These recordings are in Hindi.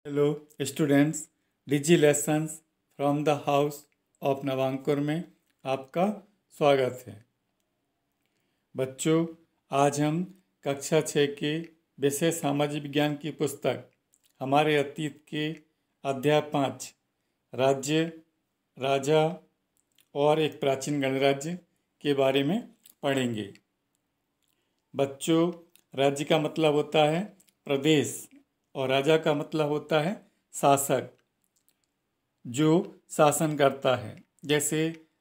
Hello students, digi lessons from the house of Navankur में आपका स्वागत है। बच्चों, आज हम कक्षा 6 के विषय सामाजिक विज्ञान की पुस्तक हमारे अतीत के अध्याय 5 राज्य, राजा और एक प्राचीन गणराज्य के बारे में पढ़ेंगे। बच्चों, राज्य का मतलब होता है प्रदेश और राजा का मतलब होता है शासक, जो शासन करता है। जैसे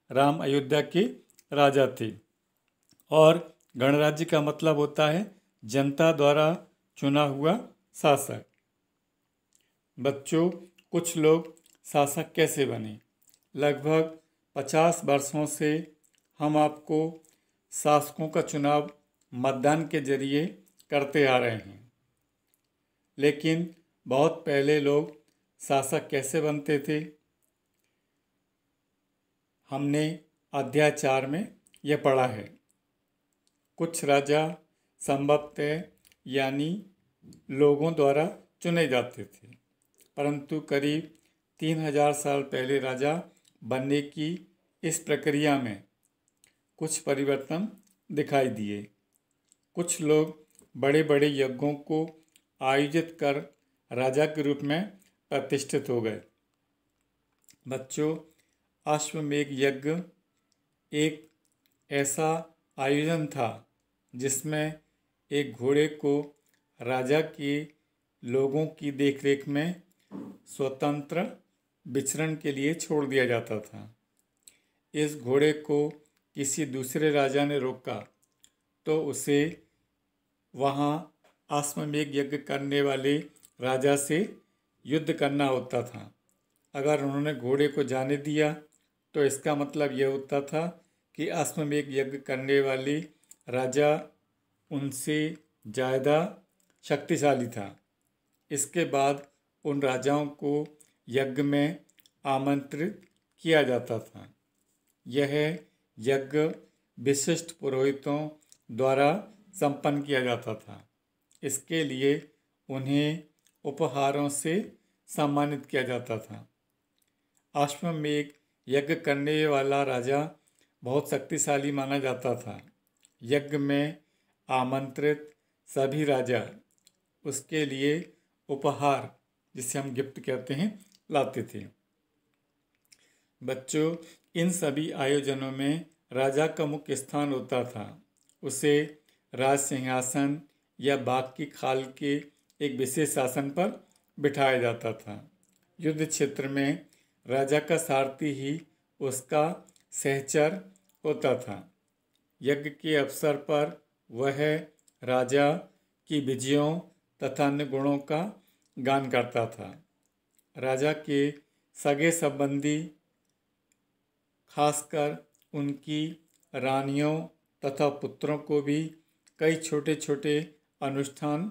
राम अयोध्या के राजा थे। और गणराज्य का मतलब होता है जनता द्वारा चुना हुआ शासक। बच्चों, कुछ लोग शासक कैसे बने? लगभग 50 वर्षों से हम आपको शासकों का चुनाव मतदान के जरिए करते आ रहे हैं। लेकिन बहुत पहले लोग शासक कैसे बनते थे? हमने अध्याय 4 में यह पढ़ा है। कुछ राजा संभवतः यानी लोगों द्वारा चुने जाते थे, परंतु करीब 3000 साल पहले राजा बनने की इस प्रक्रिया में कुछ परिवर्तन दिखाई दिए। कुछ लोग बड़े बड़े यज्ञों को आयोजित कर राजा के रूप में प्रतिष्ठित हो गए। बच्चों, अश्वमेध यज्ञ एक ऐसा आयोजन था जिसमें एक घोड़े को राजा के लोगों की देखरेख में स्वतंत्र विचरण के लिए छोड़ दिया जाता था। इस घोड़े को किसी दूसरे राजा ने रोका तो उसे वहाँ अश्वमेध यज्ञ करने वाले राजा से युद्ध करना होता था। अगर उन्होंने घोड़े को जाने दिया तो इसका मतलब यह होता था कि अश्वमेध यज्ञ करने वाले राजा उनसे ज़्यादा शक्तिशाली था। इसके बाद उन राजाओं को यज्ञ में आमंत्रित किया जाता था। यह यज्ञ विशिष्ट पुरोहितों द्वारा संपन्न किया जाता था। इसके लिए उन्हें उपहारों से सम्मानित किया जाता था। अश्वमेध यज्ञ करने वाला राजा बहुत शक्तिशाली माना जाता था। यज्ञ में आमंत्रित सभी राजा उसके लिए उपहार, जिसे हम गिफ्ट कहते हैं, लाते थे। बच्चों, इन सभी आयोजनों में राजा का मुख्य स्थान होता था। उसे राज सिंहासन या बाघ की खाल के एक विशेष आसन पर बिठाया जाता था। युद्ध क्षेत्र में राजा का सारथी ही उसका सहचर होता था। यज्ञ के अवसर पर वह राजा की विजयों तथा अन्य गुणों का गान करता था। राजा के सगे संबंधी, खासकर उनकी रानियों तथा पुत्रों को भी कई छोटे छोटे अनुष्ठान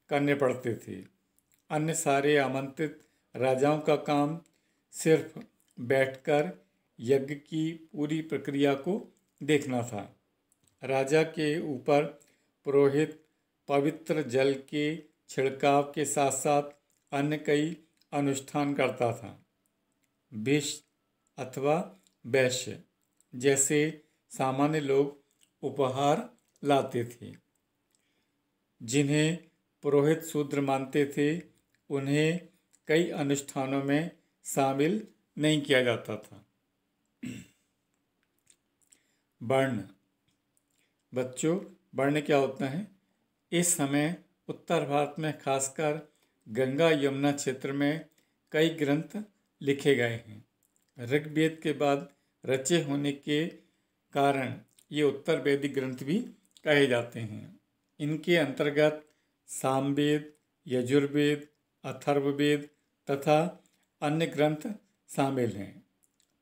करने पड़ते थे। अन्य सारे आमंत्रित राजाओं का काम सिर्फ बैठकर यज्ञ की पूरी प्रक्रिया को देखना था। राजा के ऊपर पुरोहित पवित्र जल के छिड़काव के साथ साथ अन्य कई अनुष्ठान करता था। भिक्षु अथवा वैश्य जैसे सामान्य लोग उपहार लाते थे। जिन्हें पुरोहित शूद्र मानते थे, उन्हें कई अनुष्ठानों में शामिल नहीं किया जाता था। वर्ण। बच्चों, वर्ण क्या होता है? इस समय उत्तर भारत में खासकर गंगा यमुना क्षेत्र में कई ग्रंथ लिखे गए हैं। ऋग्वेद के बाद रचे होने के कारण ये उत्तर वैदिक ग्रंथ भी कहे जाते हैं। इनके अंतर्गत सामवेद, यजुर्वेद, अथर्ववेद तथा अन्य ग्रंथ शामिल हैं।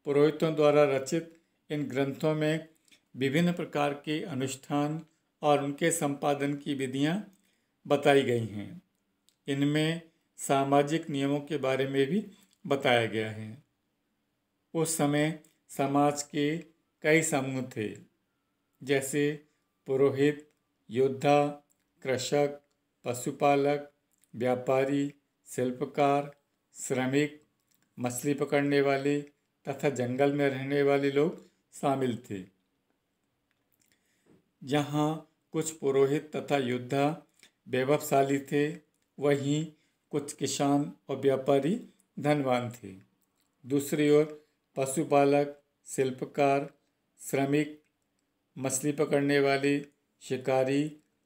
पुरोहितों द्वारा रचित इन ग्रंथों में विभिन्न प्रकार के अनुष्ठान और उनके संपादन की विधियां बताई गई हैं। इनमें सामाजिक नियमों के बारे में भी बताया गया है। उस समय समाज के कई समूह थे, जैसे पुरोहित, योद्धा, कृषक, पशुपालक, व्यापारी, शिल्पकार, श्रमिक, मछली पकड़ने वाले तथा जंगल में रहने वाले लोग शामिल थे। जहाँ कुछ पुरोहित तथा योद्धा वैभवशाली थे, वहीं कुछ किसान और व्यापारी धनवान थे। दूसरी ओर पशुपालक, शिल्पकार, श्रमिक, मछली पकड़ने वाले, शिकारी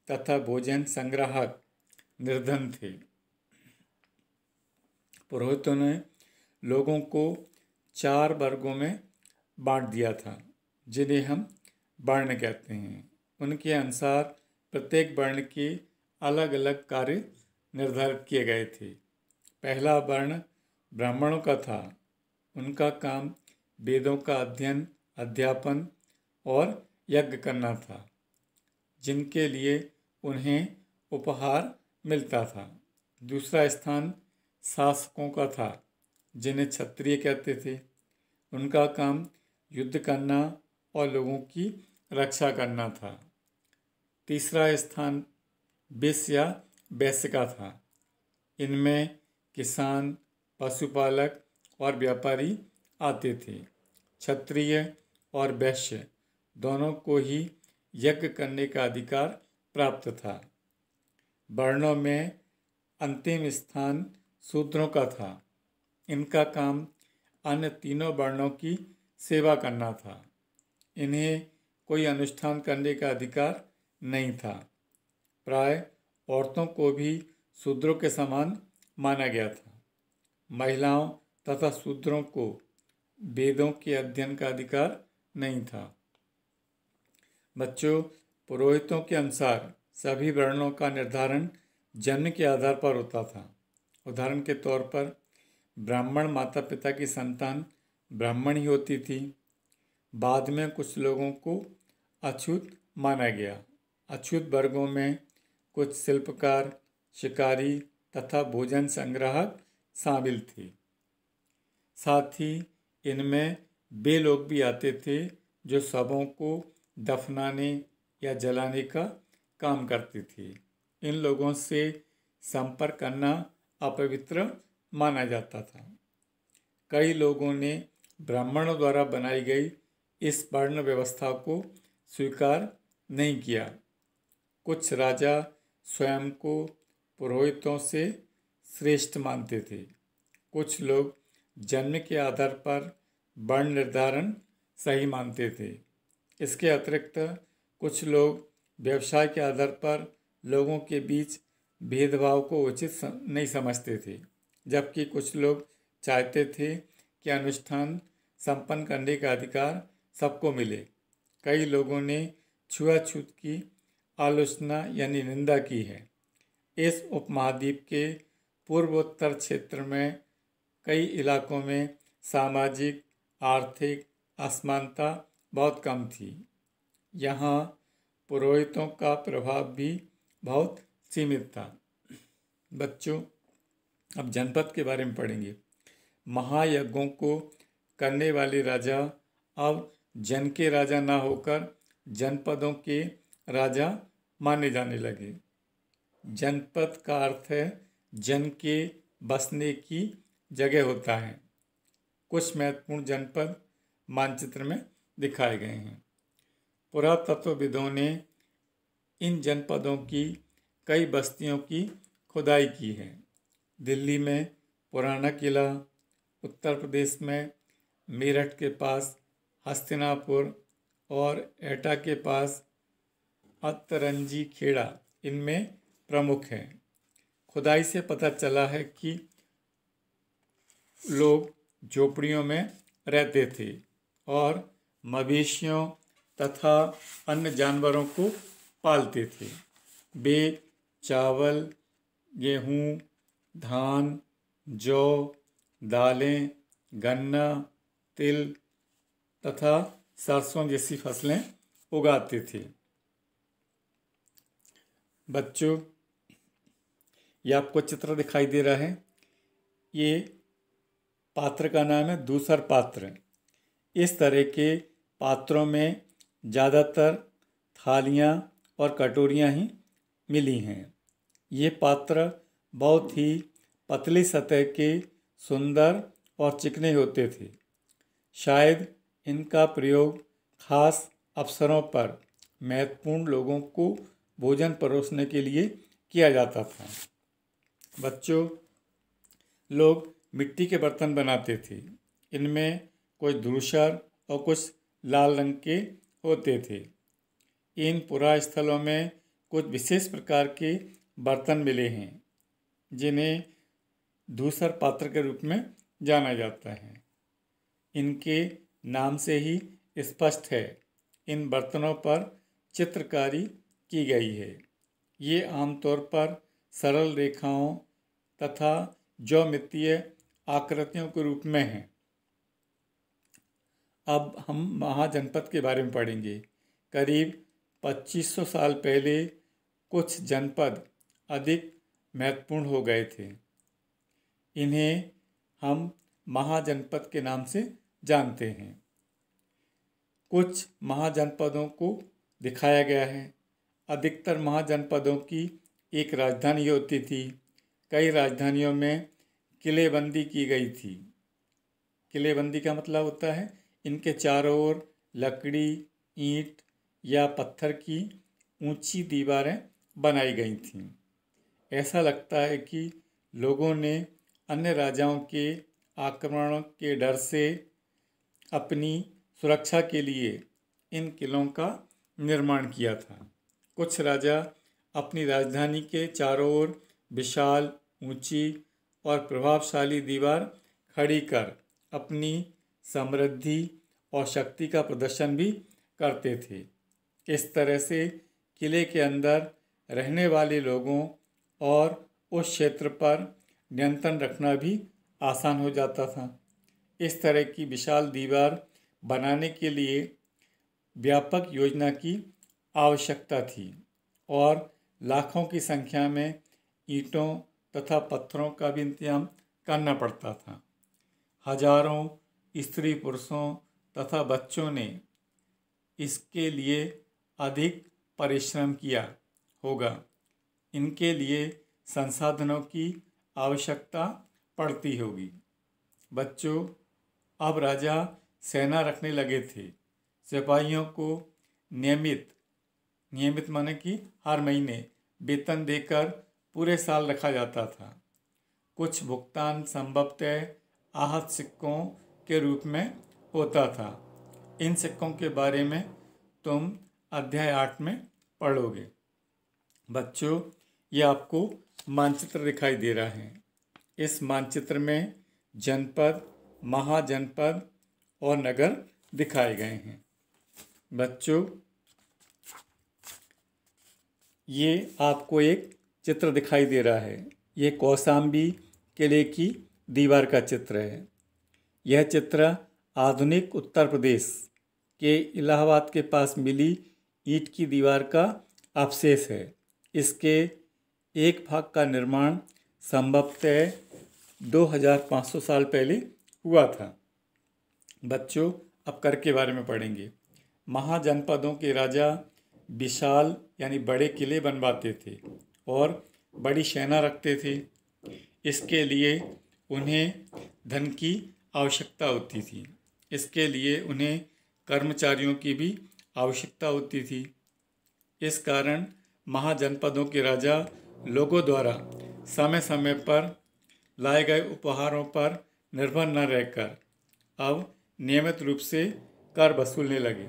तथा भोजन संग्राहक निर्धन थे। पुरोहितों ने लोगों को 4 वर्गों में बांट दिया था, जिन्हें हम वर्ण कहते हैं। उनके अनुसार प्रत्येक वर्ण के अलग अलग कार्य निर्धारित किए गए थे। पहला वर्ण ब्राह्मणों का था। उनका काम वेदों का अध्ययन, अध्यापन और यज्ञ करना था, जिनके लिए उन्हें उपहार मिलता था। दूसरा स्थान शासकों का था, जिन्हें क्षत्रिय कहते थे। उनका काम युद्ध करना और लोगों की रक्षा करना था। तीसरा स्थान वैश्य या वैश्य का था। इनमें किसान, पशुपालक और व्यापारी आते थे। क्षत्रिय और वैश्य दोनों को ही यज्ञ करने का अधिकार प्राप्त था। वर्णों में अंतिम स्थान शूद्रों का था। इनका काम अन्य तीनों वर्णों की सेवा करना था। इन्हें कोई अनुष्ठान करने का अधिकार नहीं था। प्राय औरतों को भी शूद्रों के समान माना गया था। महिलाओं तथा शूद्रों को वेदों के अध्ययन का अधिकार नहीं था। बच्चों, पुरोहितों के अनुसार सभी वर्णों का निर्धारण जन्म के आधार पर होता था। उदाहरण के तौर पर ब्राह्मण माता पिता की संतान ब्राह्मण ही होती थी। बाद में कुछ लोगों को अछूत माना गया। अछूत वर्गों में कुछ शिल्पकार, शिकारी तथा भोजन संग्राहक शामिल थे। साथ ही इनमें वे लोग भी आते थे जो शवों को दफनाने या जलाने का काम करते थे। इन लोगों से संपर्क करना अपवित्र माना जाता था। कई लोगों ने ब्राह्मणों द्वारा बनाई गई इस वर्ण व्यवस्था को स्वीकार नहीं किया। कुछ राजा स्वयं को पुरोहितों से श्रेष्ठ मानते थे। कुछ लोग जन्म के आधार पर वर्ण निर्धारण सही मानते थे। इसके अतिरिक्त कुछ लोग व्यवसाय के आधार पर लोगों के बीच भेदभाव को उचित नहीं समझते थे, जबकि कुछ लोग चाहते थे कि अनुष्ठान संपन्न करने का अधिकार सबको मिले। कई लोगों ने छुआछूत की आलोचना यानी निंदा की है। इस उपमहाद्वीप के पूर्वोत्तर क्षेत्र में कई इलाकों में सामाजिक आर्थिक असमानता बहुत कम थी। यहाँ पुरोहितों का प्रभाव भी बहुत सीमित था। बच्चों, अब जनपद के बारे में पढ़ेंगे। महायज्ञों को करने वाले राजा अब जन के राजा ना होकर जनपदों के राजा माने जाने लगे। जनपद का अर्थ है जन के बसने की जगह होता है। कुछ महत्वपूर्ण जनपद मानचित्र में दिखाए गए हैं। पुरातत्वविदों ने इन जनपदों की कई बस्तियों की खुदाई की है। दिल्ली में पुराना किला, उत्तर प्रदेश में मेरठ के पास हस्तिनापुर और एटा के पास अतरंजी खेड़ा इनमें प्रमुख हैं। खुदाई से पता चला है कि लोग झोपड़ियों में रहते थे और मवेशियों तथा अन्य जानवरों को पालते थे। वे चावल, गेहूँ, धान, जौ, दालें, गन्ना, तिल तथा सरसों जैसी फसलें उगाते थे। बच्चों, ये आपको चित्र दिखाई दे रहा है। ये पात्र का नाम है दूसर पात्र। इस तरह के पात्रों में ज़्यादातर थालियाँ और कटोरियाँ ही मिली हैं। ये पात्र बहुत ही पतली सतह के सुंदर और चिकने होते थे। शायद इनका प्रयोग खास अवसरों पर महत्वपूर्ण लोगों को भोजन परोसने के लिए किया जाता था। बच्चों, लोग मिट्टी के बर्तन बनाते थे। इनमें कुछ धूसर और कुछ लाल रंग के होते थे। इन पुरा स्थलों में कुछ विशेष प्रकार के बर्तन मिले हैं जिन्हें धूसर पात्र के रूप में जाना जाता है। इनके नाम से ही स्पष्ट है इन बर्तनों पर चित्रकारी की गई है। ये आमतौर पर सरल रेखाओं तथा ज्यामितीय आकृतियों के रूप में हैं। अब हम महाजनपद के बारे में पढ़ेंगे। करीब 2500 साल पहले कुछ जनपद अधिक महत्वपूर्ण हो गए थे। इन्हें हम महाजनपद के नाम से जानते हैं। कुछ महाजनपदों को दिखाया गया है। अधिकतर महाजनपदों की एक राजधानी होती थी। कई राजधानियों में किलेबंदी की गई थी। किलेबंदी का मतलब होता है इनके चारों ओर लकड़ी, ईंट या पत्थर की ऊंची दीवारें बनाई गई थीं। ऐसा लगता है कि लोगों ने अन्य राजाओं के आक्रमणों के डर से अपनी सुरक्षा के लिए इन किलों का निर्माण किया था। कुछ राजा अपनी राजधानी के चारों ओर विशाल, ऊंची और प्रभावशाली दीवार खड़ी कर अपनी समृद्धि और शक्ति का प्रदर्शन भी करते थे। इस तरह से किले के अंदर रहने वाले लोगों और उस क्षेत्र पर नियंत्रण रखना भी आसान हो जाता था। इस तरह की विशाल दीवार बनाने के लिए व्यापक योजना की आवश्यकता थी और लाखों की संख्या में ईंटों तथा पत्थरों का भी इंतजाम करना पड़ता था। हजारों स्त्री पुरुषों तथा बच्चों ने इसके लिए अधिक परिश्रम किया होगा। इनके लिए संसाधनों की आवश्यकता पड़ती होगी। बच्चों, अब राजा सेना रखने लगे थे। सिपाहियों को नियमित माने कि हर महीने वेतन देकर पूरे साल रखा जाता था। कुछ भुगतान संभवतः आहत सिक्कों के रूप में होता था। इन सिक्कों के बारे में तुम अध्याय 8 में पढ़ोगे। बच्चों, ये आपको मानचित्र दिखाई दे रहा है। इस मानचित्र में जनपद, महाजनपद और नगर दिखाए गए हैं। बच्चों, ये आपको एक चित्र दिखाई दे रहा है। ये कौशाम्बी किले की दीवार का चित्र है। यह चित्र आधुनिक उत्तर प्रदेश के इलाहाबाद के पास मिली ईंट की दीवार का अवशेष है। इसके एक भाग का निर्माण संभवतः 2500 साल पहले हुआ था। बच्चों, अब कर के बारे में पढ़ेंगे। महाजनपदों के राजा विशाल यानी बड़े किले बनवाते थे और बड़ी सेना रखते थे। इसके लिए उन्हें धन की आवश्यकता होती थी। इसके लिए उन्हें कर्मचारियों की भी आवश्यकता होती थी। इस कारण महाजनपदों के राजा लोगों द्वारा समय समय पर लाए गए उपहारों पर निर्भर न रहकर अब नियमित रूप से कर वसूलने लगे।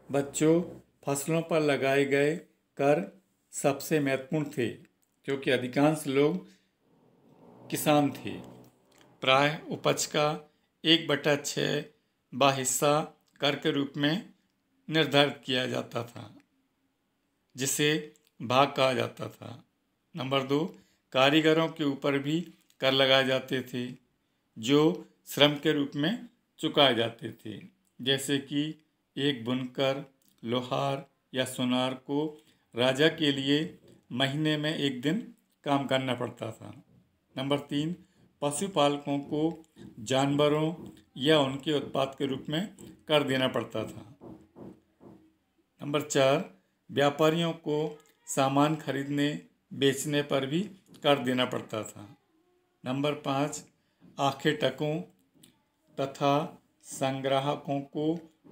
बच्चों, फसलों पर लगाए गए कर सबसे महत्वपूर्ण थे क्योंकि अधिकांश लोग किसान थे। प्रायः उपज का 1/6 हिस्सा कर के रूप में निर्धारित किया जाता था, जिसे भाग कहा जाता था। नंबर 2, कारीगरों के ऊपर भी कर लगाए जाते थे जो श्रम के रूप में चुकाए जाते थे। जैसे कि एक बुनकर, लोहार या सुनार को राजा के लिए महीने में एक दिन काम करना पड़ता था। नंबर 3, पशुपालकों को जानवरों या उनके उत्पाद के रूप में कर देना पड़ता था। नंबर 4, व्यापारियों को सामान खरीदने बेचने पर भी कर देना पड़ता था। नंबर 5, आखेटकों तथा संग्राहकों को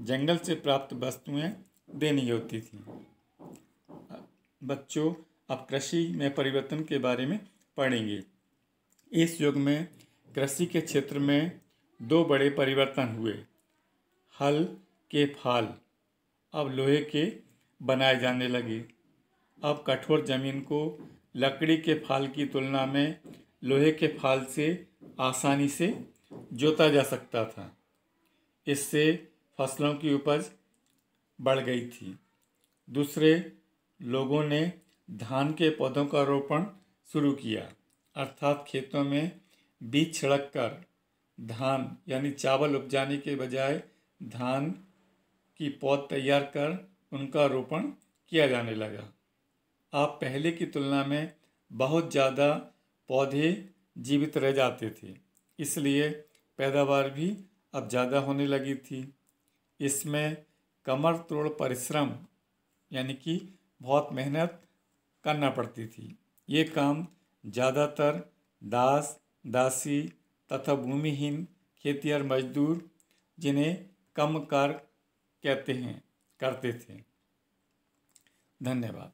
जंगल से प्राप्त वस्तुएं देनी होती थी। बच्चों, अब कृषि में परिवर्तन के बारे में पढ़ेंगे। इस युग में कृषि के क्षेत्र में 2 बड़े परिवर्तन हुए। हल के फाल अब लोहे के बनाए जाने लगे। अब कठोर जमीन को लकड़ी के फाल की तुलना में लोहे के फाल से आसानी से जोता जा सकता था। इससे फसलों की उपज बढ़ गई थी। दूसरे, लोगों ने धान के पौधों का रोपण शुरू किया, अर्थात खेतों में बीज छिड़क कर धान यानी चावल उपजाने के बजाय धान की पौध तैयार कर उनका रोपण किया जाने लगा। अब पहले की तुलना में बहुत ज़्यादा पौधे जीवित रह जाते थे, इसलिए पैदावार भी अब ज़्यादा होने लगी थी। इसमें कमर तोड़ परिश्रम यानी कि बहुत मेहनत करना पड़ती थी। ये काम ज़्यादातर दास, दासी तथा भूमिहीन खेतिहर मजदूर, जिन्हें कमकार कहते हैं, करते थे। धन्यवाद।